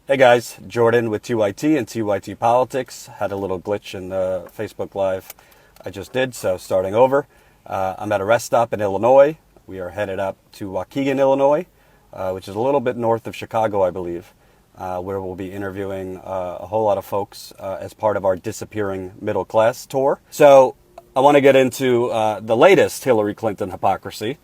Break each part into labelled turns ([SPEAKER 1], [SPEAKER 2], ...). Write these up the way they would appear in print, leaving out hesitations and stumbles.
[SPEAKER 1] Hey guys, Jordan with TYT and TYT Politics. Had a little glitch in the Facebook Live I just did, so starting over. I'm at a rest stop in Illinois. We are headed up to Waukegan, Illinois, which is a little bit north of Chicago, I believe, where we'll be interviewing a whole lot of folks as part of our Disappearing Middle Class tour. So I want to get into the latest Hillary Clinton hypocrisy,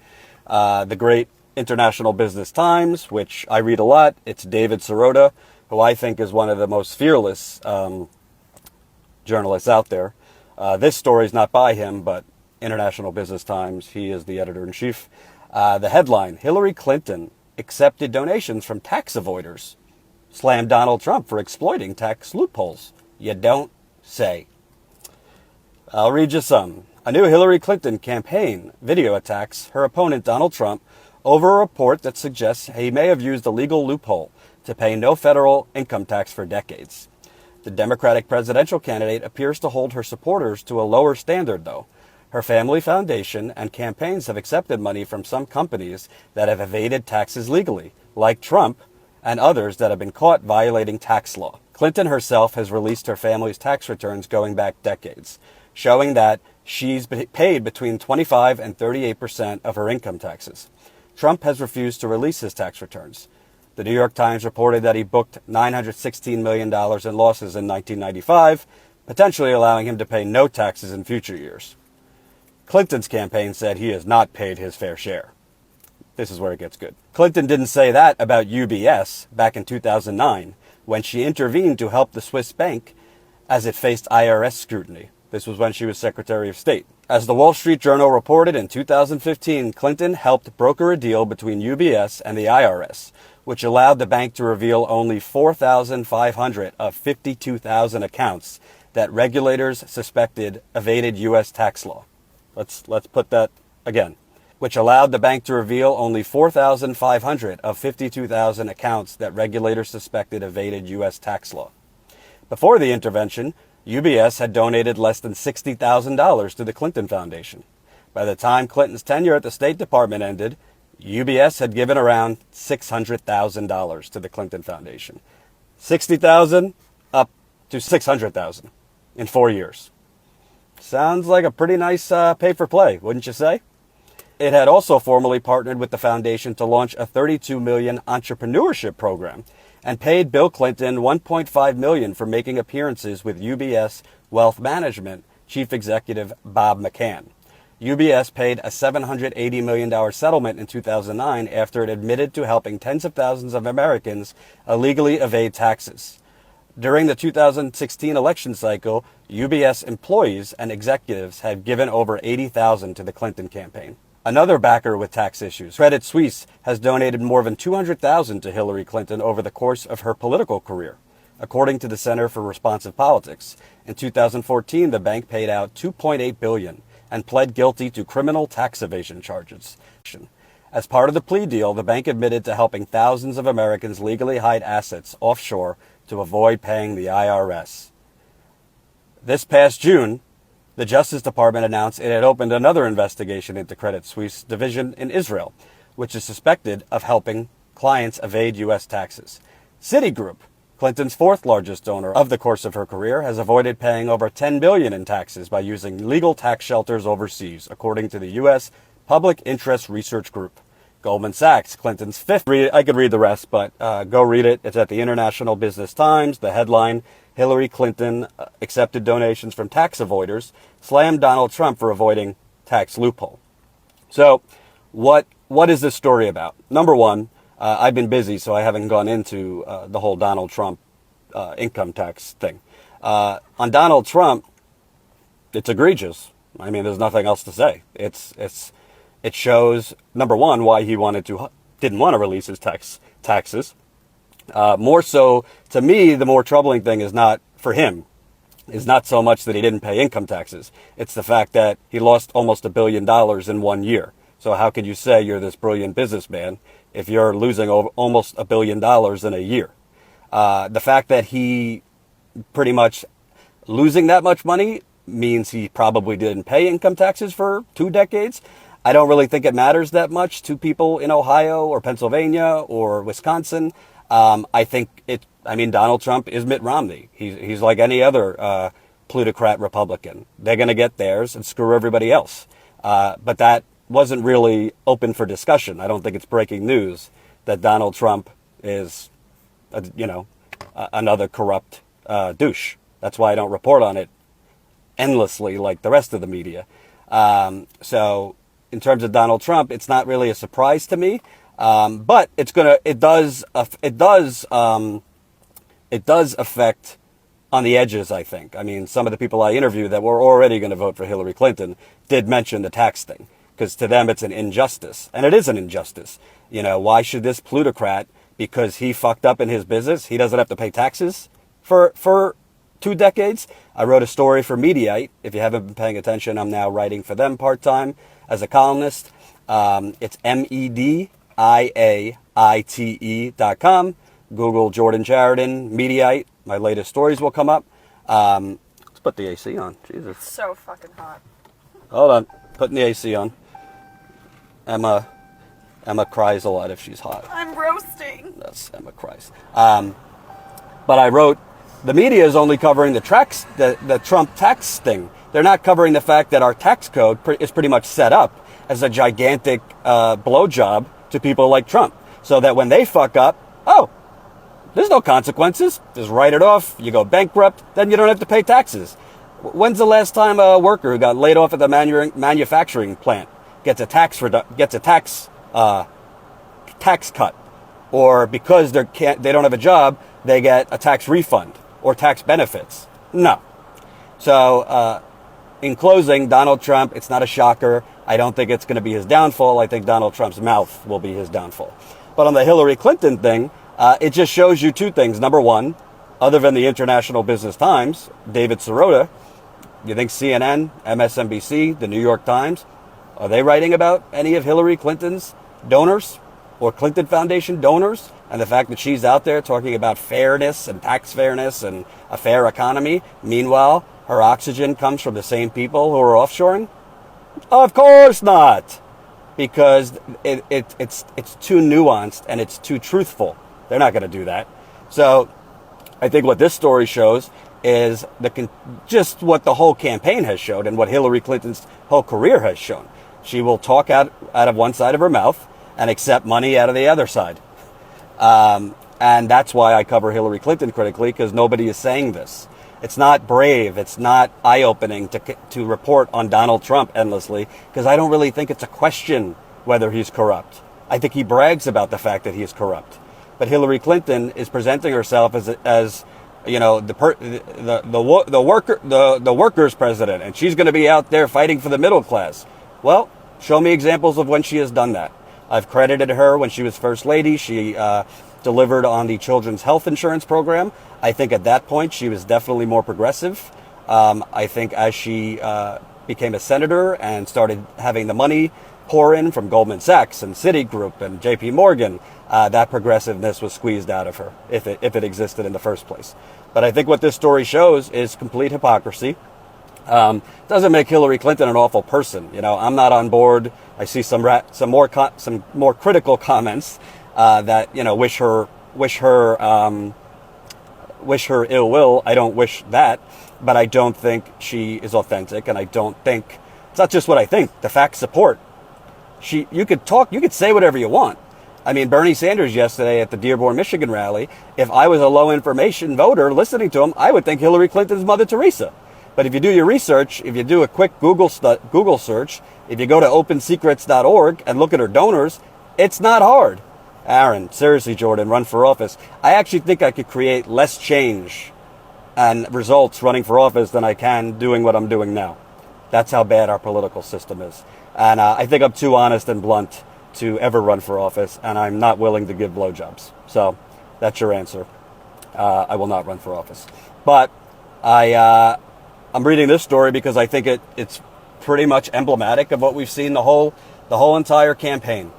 [SPEAKER 1] the great International Business Times, which I read a lot. It's David Sirota, who I think is one of the most fearless journalists out there. This story is not by him, but International Business Times. He is the editor-in-chief. The headline, Hillary Clinton accepted donations from tax avoiders. Slammed Donald Trump for exploiting tax loopholes. You don't say. I'll read you some. A new Hillary Clinton campaign video attacks her opponent Donald Trump over a report that suggests he may have used a legal loophole to pay no federal income tax for decades. The Democratic presidential candidate appears to hold her supporters to a lower standard, though. Her family foundation and campaigns have accepted money from some companies that have evaded taxes legally, like Trump and others that have been caught violating tax law. Clinton herself has released her family's tax returns going back decades, showing that she's paid between 25 and 38% of her income taxes. Trump has refused to release his tax returns. The New York Times reported that he booked $916 million in losses in 1995, potentially allowing him to pay no taxes in future years. Clinton's campaign said he has not paid his fair share. This is where it gets good. Clinton didn't say that about UBS back in 2009, when she intervened to help the Swiss bank as it faced IRS scrutiny. This was when she was Secretary of State. As the Wall Street Journal reported in 2015, Clinton helped broker a deal between UBS and the IRS, which allowed the bank to reveal only 4,500 of 52,000 accounts that regulators suspected evaded U.S. tax law. Let's put that again. Which allowed the bank to reveal only 4,500 of 52,000 accounts that regulators suspected evaded U.S. tax law. Before the intervention, UBS had donated less than $60,000 to the Clinton Foundation. By the time Clinton's tenure at the State Department ended, UBS had given around $600,000 to the Clinton Foundation. $60,000 up to $600,000 in 4 years. Sounds like a pretty nice pay for play, wouldn't you say? It had also formally partnered with the foundation to launch a $32 million entrepreneurship program and paid Bill Clinton $1.5 million for making appearances with UBS Wealth Management Chief Executive Bob McCann. UBS paid a $780 million settlement in 2009 after it admitted to helping tens of thousands of Americans illegally evade taxes. During the 2016 election cycle, UBS employees and executives had given over $80,000 to the Clinton campaign. Another backer with tax issues, Credit Suisse, has donated more than $200,000 to Hillary Clinton over the course of her political career. According to the Center for Responsive Politics, in 2014, the bank paid out $2.8 billion and pled guilty to criminal tax evasion charges. As part of the plea deal, the bank admitted to helping thousands of Americans legally hide assets offshore to avoid paying the IRS. This past June, the Justice Department announced it had opened another investigation into Credit Suisse division in Israel, which is suspected of helping clients evade U.S. taxes. Citigroup, Clinton's fourth largest donor of the course of her career, has avoided paying over $10 billion in taxes by using legal tax shelters overseas, according to the U.S. Public Interest Research Group. Goldman Sachs, Clinton's fifth. I could read the rest, but go read it. It's at the International Business Times. The headline, Hillary Clinton accepted donations from tax avoiders, slammed Donald Trump for avoiding tax loophole. So what is this story about? Number one, I've been busy, so I haven't gone into the whole Donald Trump income tax thing. On Donald Trump, it's egregious. I mean, there's nothing else to say. It shows, number one, why he didn't want to release his taxes. More so, to me, the more troubling thing is not for him, is not so much that he didn't pay income taxes. It's the fact that he lost almost $1 billion in 1 year. So how could you say you're this brilliant businessman if you're losing almost $1 billion in a year? The fact that he pretty much losing that much money means he probably didn't pay income taxes for 2 decades. I don't really think it matters that much to people in Ohio or Pennsylvania or Wisconsin. I think it I mean, Donald Trump is Mitt Romney. He's like any other plutocrat Republican. They're going to get theirs and screw everybody else. But that wasn't really open for discussion. I don't think it's breaking news that Donald Trump is, another corrupt douche. That's why I don't report on it endlessly like the rest of the media. So in terms of Donald Trump, it's not really a surprise to me. But it does affect on the edges, I think. I mean, some of the people I interviewed that were already going to vote for Hillary Clinton did mention the tax thing, because to them it's an injustice. And it is an injustice. Why should this plutocrat, because he fucked up in his business, he doesn't have to pay taxes for 2 decades? I wrote a story for Mediaite. If you haven't been paying attention, I'm now writing for them part-time as a columnist. It's mediaite.com. Google Jordan Sheridan, Mediaite. My latest stories will come up. Let's put the AC on. Jesus.
[SPEAKER 2] It's so fucking hot.
[SPEAKER 1] Hold on. Putting the AC on. Emma cries a lot if she's hot.
[SPEAKER 2] I'm roasting.
[SPEAKER 1] That's Emma cries. But I wrote, the media is only covering the Trump tax thing. They're not covering the fact that our tax code is pretty much set up as a gigantic blowjob to people like Trump. So that when they fuck up, there's no consequences. Just write it off. You go bankrupt. Then you don't have to pay taxes. When's the last time a worker who got laid off at the manufacturing plant gets a tax cut, or because they don't have a job, they get a tax refund or tax benefits? No. So, in closing, Donald Trump, it's not a shocker. I don't think it's going to be his downfall. I think Donald Trump's mouth will be his downfall. But on the Hillary Clinton thing, it just shows you 2 things. Number one, other than the International Business Times, David Sirota, you think CNN, MSNBC, the New York Times, are they writing about any of Hillary Clinton's donors or Clinton Foundation donors and the fact that she's out there talking about fairness and tax fairness and a fair economy? Meanwhile, her oxygen comes from the same people who are offshoring? Of course not, because it's too nuanced and it's too truthful. They're not going to do that. So I think what this story shows is just what the whole campaign has showed and what Hillary Clinton's whole career has shown. She will talk out of one side of her mouth and accept money out of the other side. And that's why I cover Hillary Clinton critically, because nobody is saying this. It's not brave. It's not eye-opening to report on Donald Trump endlessly, because I don't really think it's a question whether he's corrupt. I think he brags about the fact that he is corrupt. But Hillary Clinton is presenting herself as the workers' president, and she's going to be out there fighting for the middle class. Well, show me examples of when she has done that. I've credited her when she was First Lady. She delivered on the children's health insurance program. I think at that point she was definitely more progressive. I think as she became a senator and started having the money pour in from Goldman Sachs and Citigroup and JP Morgan, that progressiveness was squeezed out of her, if it existed in the first place. But I think what this story shows is complete hypocrisy. Doesn't make Hillary Clinton an awful person. I'm not on board. I see some more critical comments that wish her ill will. I don't wish that, but I don't think she is authentic, and I don't think it's not just what I think. The facts support. You could say whatever you want. I mean, Bernie Sanders yesterday at the Dearborn, Michigan rally, if I was a low information voter listening to him, I would think Hillary Clinton's Mother Teresa. But if you do your research, if you do a quick Google search, if you go to opensecrets.org and look at her donors, it's not hard. Aaron, seriously, Jordan, run for office. I actually think I could create less change and results running for office than I can doing what I'm doing now. That's how bad our political system is. And I think I'm too honest and blunt to ever run for office, and I'm not willing to give blowjobs. So that's your answer. I will not run for office. But I'm reading this story because I think it's pretty much emblematic of what we've seen the whole entire campaign.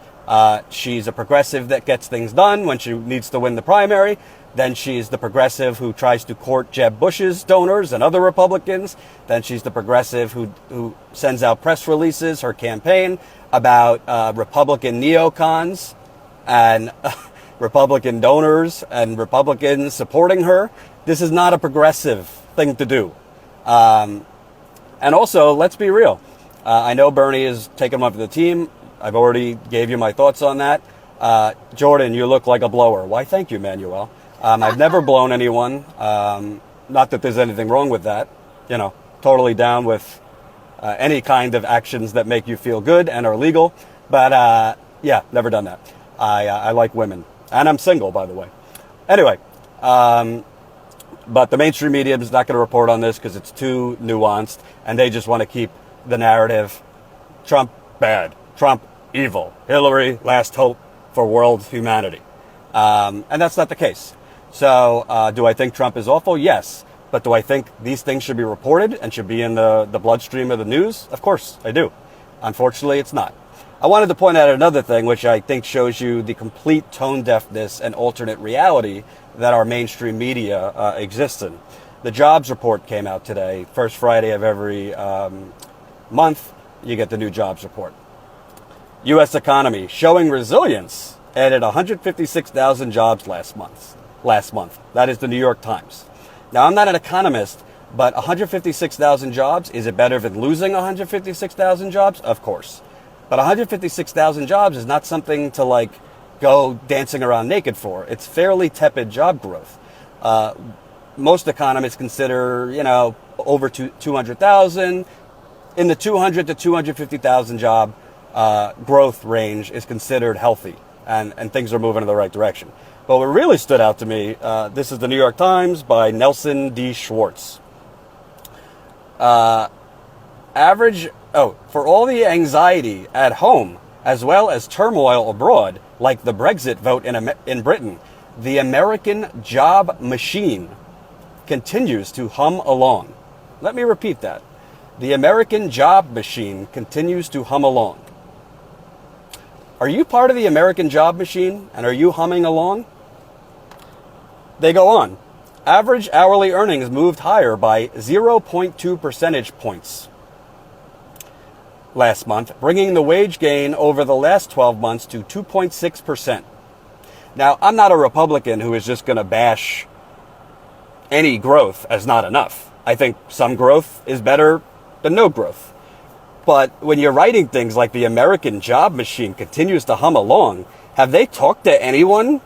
[SPEAKER 1] She's a progressive that gets things done when she needs to win the primary. Then she's the progressive who tries to court Jeb Bush's donors and other Republicans. Then she's the progressive who sends out press releases, her campaign, about Republican neocons. And, Republican donors and Republicans supporting her. This is not a progressive thing to do. And also, let's be real. I know Bernie is taking him up to the team. I've already gave you my thoughts on that. Jordan, you look like a blower. Why, thank you, Manuel. I've never blown anyone. Not that there's anything wrong with that. You know, totally down with any kind of actions that make you feel good and are legal. But yeah, never done that. I like women. And I'm single, by the way. Anyway, but the mainstream media is not going to report on this because it's too nuanced. And they just want to keep the narrative. Trump, bad. Trump, evil. Hillary, last hope for world humanity. And that's not the case. So do I think Trump is awful? Yes. But do I think these things should be reported and should be in the bloodstream of the news? Of course I do. Unfortunately, it's not. I wanted to point out another thing, which I think shows you the complete tone deafness and alternate reality that our mainstream media exists in. The jobs report came out today. First Friday of every month, you get the new jobs report. U.S. economy showing resilience, added 156,000 jobs last month. That is the New York Times. Now, I'm not an economist, but 156,000 jobs, is it better than losing 156,000 jobs? Of course. But 156,000 jobs is not something to like go dancing around naked for. It's fairly tepid job growth. Most economists consider, you know, over 200,000. In the 200 to 250,000 job growth range is considered healthy, and things are moving in the right direction. But what really stood out to me, this is the New York Times by Nelson D. Schwartz. For all the anxiety at home, as well as turmoil abroad, like the Brexit vote in Britain, the American job machine continues to hum along. Let me repeat that. The American job machine continues to hum along. Are you part of the American job machine, and are you humming along? They go on. Average hourly earnings moved higher by 0.2 percentage points last month, bringing the wage gain over the last 12 months to 2.6%. Now, I'm not a Republican who is just going to bash any growth as not enough. I think some growth is better than no growth. But when you're writing things like the American job machine continues to hum along, have they talked to anyone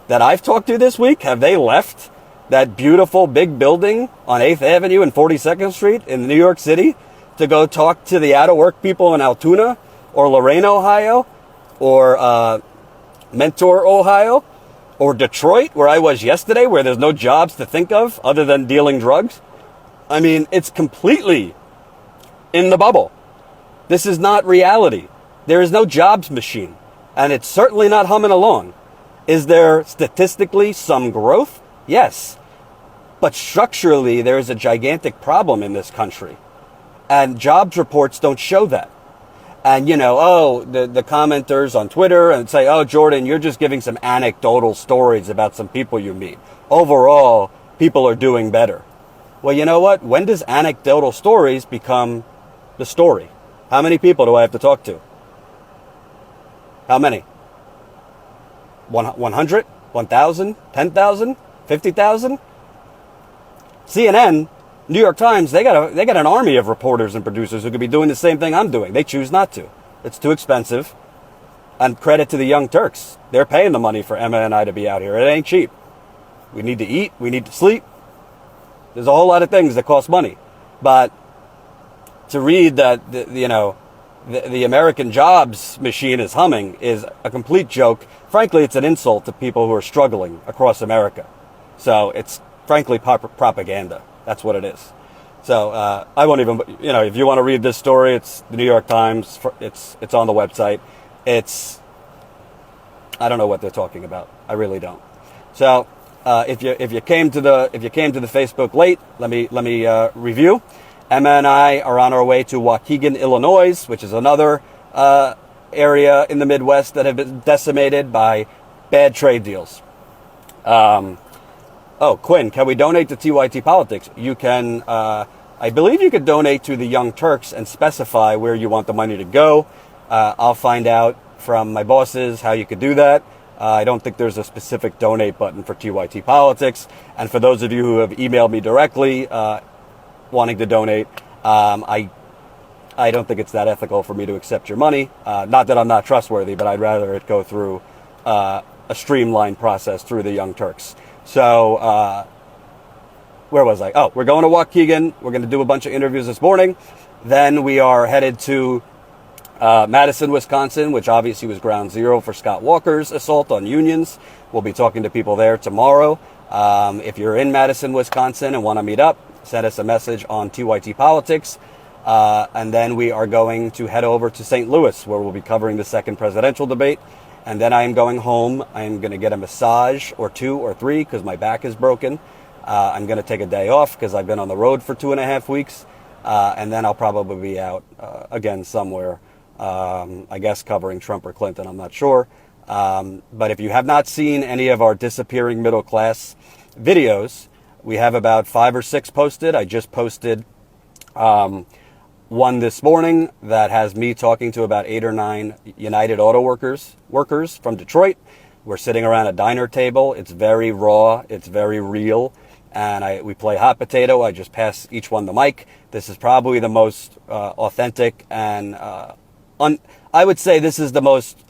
[SPEAKER 1] that I've talked to this week? Have they left that beautiful big building on 8th Avenue and 42nd Street in New York City to go talk to the out-of-work people in Altoona or Lorain, Ohio, or Mentor, Ohio, or Detroit, where I was yesterday, where there's no jobs to think of other than dealing drugs? I mean, it's completely in the bubble. This is not reality. There is no jobs machine, and it's certainly not humming along. Is there statistically some growth? Yes. But structurally, there is a gigantic problem in this country. And jobs reports don't show that. And, you know, the commenters on Twitter and say, oh, Jordan, you're just giving some anecdotal stories about some people you meet. Overall, people are doing better. Well, you know what? When does anecdotal stories become the story? How many people do I have to talk to? How many? 100? 1,000? 10,000? 50,000? CNN, New York Times, they got an army of reporters and producers who could be doing the same thing I'm doing. They choose not to. It's too expensive. And credit to the Young Turks. They're paying the money for Emma and I to be out here. It ain't cheap. We need to eat. We need to sleep. There's a whole lot of things that cost money. But to read that, the American jobs machine is humming is a complete joke. Frankly, it's an insult to people who are struggling across America. So it's frankly propaganda. That's what it is. So I won't even, if you want to read this story, it's the New York Times. It's on the website. I don't know what they're talking about. I really don't. So if you came to the Facebook late, let me review. Emma and I are on our way to Waukegan, Illinois, which is another area in the Midwest that have been decimated by bad trade deals. Quinn, can we donate to TYT Politics? You can, I believe you could donate to the Young Turks and specify where you want the money to go. I'll find out from my bosses how you could do that. I don't think there's a specific donate button for TYT Politics. And for those of you who have emailed me directly wanting to donate, I don't think it's that ethical for me to accept your money. Not that I'm not trustworthy, but I'd rather it go through a streamlined process through the Young Turks. So where was I? Oh, we're going to Waukegan. We're going to do a bunch of interviews this morning. Then we are headed to Madison, Wisconsin, which obviously was ground zero for Scott Walker's assault on unions. We'll be talking to people there tomorrow. If you're in Madison, Wisconsin and want to meet up, send us a message on TYT Politics. And then we are going to head over to St. Louis, where we'll be covering the second presidential debate. And then I am going home. I'm going to get a massage or 2 or 3 because my back is broken. I'm going to take a day off because I've been on the road for 2.5 weeks. And then I'll probably be out again somewhere, I guess covering Trump or Clinton. I'm not sure. But if you have not seen any of our disappearing middle class videos, we have about 5 or 6 posted. I just posted one this morning that has me talking to about 8 or 9 United Auto workers from Detroit. We're sitting around a diner table. It's very raw. It's very real. And we play hot potato. I just pass each one the mic. This is probably the most authentic and I would say this is the most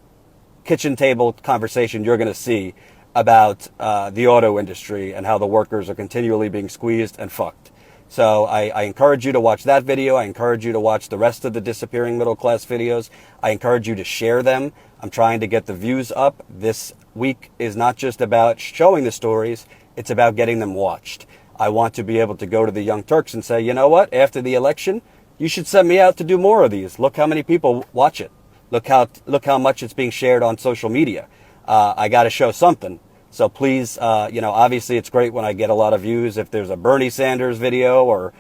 [SPEAKER 1] kitchen table conversation you're going to see about the auto industry and how the workers are continually being squeezed and fucked. So I encourage you to watch that video. I encourage you to watch the rest of the disappearing middle class videos. I encourage you to share them. I'm trying to get the views up. This week is not just about showing the stories. It's about getting them watched. I want to be able to go to the Young Turks and say, you know what? After the election, you should send me out to do more of these. Look how many people watch it. Look how much it's being shared on social media. I got to show something. So please, obviously it's great when I get a lot of views if there's a Bernie Sanders video or,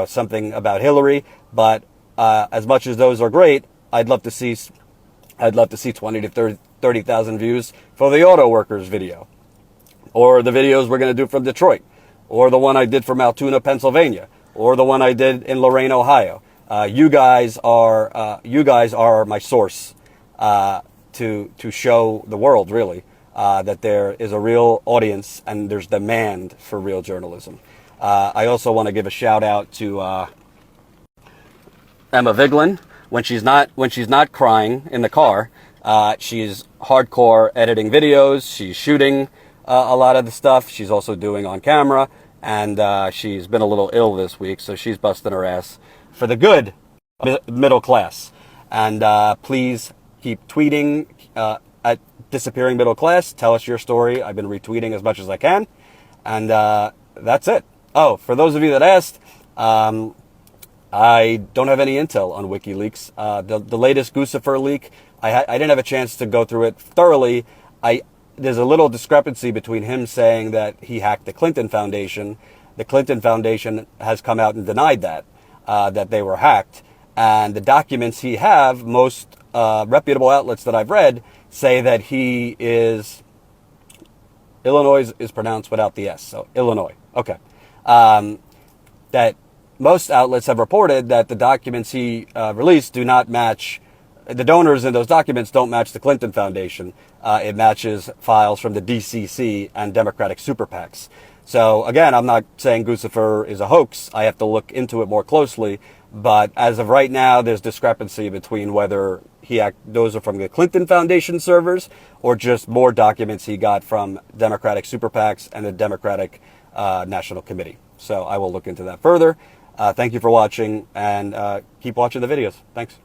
[SPEAKER 1] something about Hillary. But as much as those are great, I'd love to see 20 to 30,000 views for the auto workers video, or the videos we're going to do from Detroit, or the one I did from Altoona, Pennsylvania, or the one I did in Lorain, Ohio. You guys are my source to show the world really that there is a real audience and there's demand for real journalism. I also want to give a shout out to Emma Vigeland. When she's not crying in the car, she's hardcore editing videos. She's shooting a lot of the stuff. She's also doing on camera, and she's been a little ill this week, so she's busting her ass for the good middle class. And please keep tweeting at Disappearing Middle Class. Tell us your story. I've been retweeting as much as I can. And that's it. Oh, for those of you that asked, I don't have any intel on WikiLeaks. The latest Guccifer leak, I didn't have a chance to go through it thoroughly. There's a little discrepancy between him saying that he hacked the Clinton Foundation. The Clinton Foundation has come out and denied that they were hacked. And the documents he have, most reputable outlets that I've read, say that he is, Illinois is pronounced without the S, so Illinois. Okay. That most outlets have reported that the documents he released do not match, the donors in those documents don't match the Clinton Foundation. It matches files from the DCC and Democratic super PACs. So again, I'm not saying Guccifer is a hoax. I have to look into it more closely. But as of right now, there's discrepancy between whether those are from the Clinton Foundation servers or just more documents he got from Democratic super PACs and the Democratic National Committee. So I will look into that further. Thank you for watching, and keep watching the videos. Thanks.